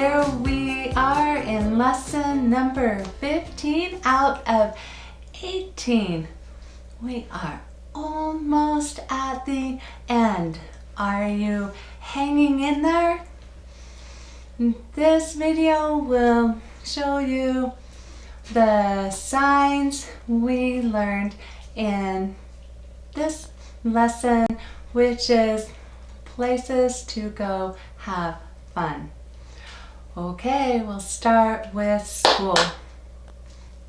here we are in lesson number 15 out of 18. We are almost at the end. Are you hanging in there? This video will show you the signs we learned in this lesson, which is places to go have fun. Okay, we'll start with school.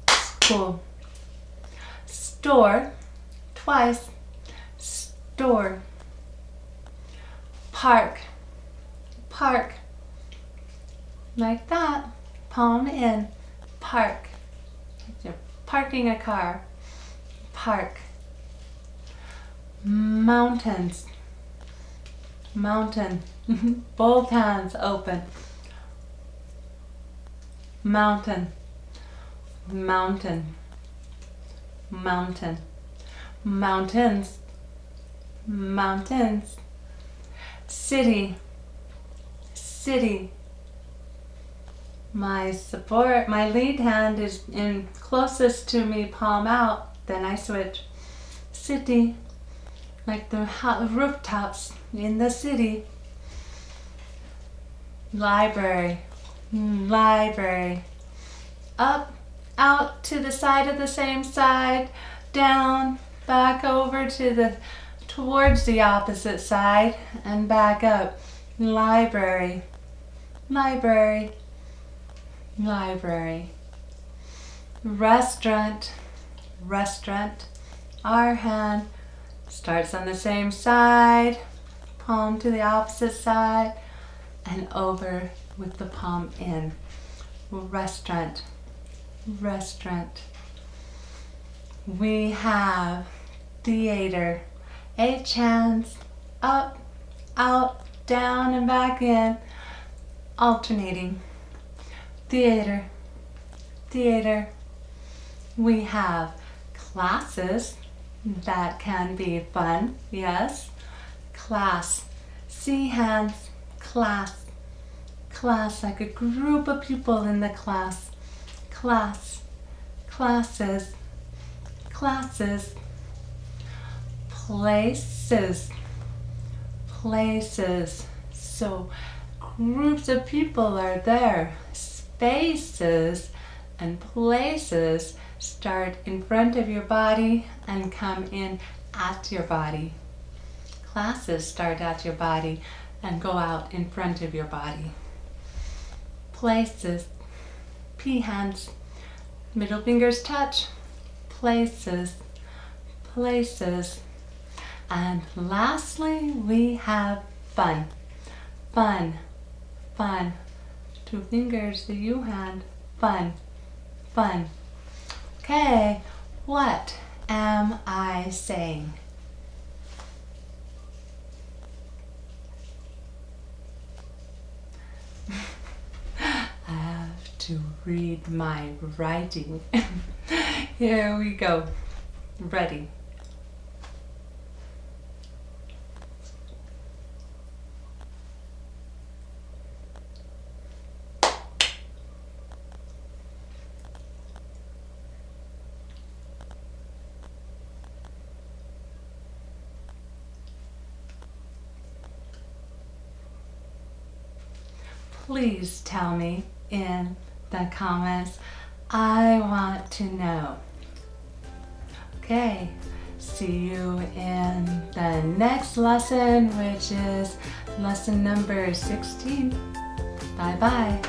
School. Store, twice. Store. Park. Park. Like that. Palm in. Park. You're parking a car. Park. Mountains. Mountain. Both hands open. Mountain. Mountain. Mountain. Mountains. Mountains. City. City. My lead hand is in closest to me, palm out, then I switch. City. Like the rooftops in the city. Library. Library. Up, out to the side of the same side, down, back over to towards the opposite side, and back up. Library. Library. Library. Restaurant. Restaurant. Our hand starts on the same side, palm to the opposite side, and over with the palm in. Restaurant. Restaurant. We have theater. H hands, up, out, down, and back in, alternating. Theater. Theater. We have classes. That can be fun, yes. Class. C hands, class. Class, like a group of people in the class. Class. Classes. Classes. Places. Places. So groups of people are there. Spaces and places start in front of your body and come in at your body. Classes start at your body and go out in front of your body. Places. P hands. Middle fingers touch. Places. Places. And lastly, we have fun. Fun. Fun. 2 fingers, the U hand. Fun. Fun. Okay, what am I saying? I have to read my writing. Here we go. Ready. Please tell me in the comments. I want to know. Okay, see you in the next lesson, which is lesson number 16. Bye-bye.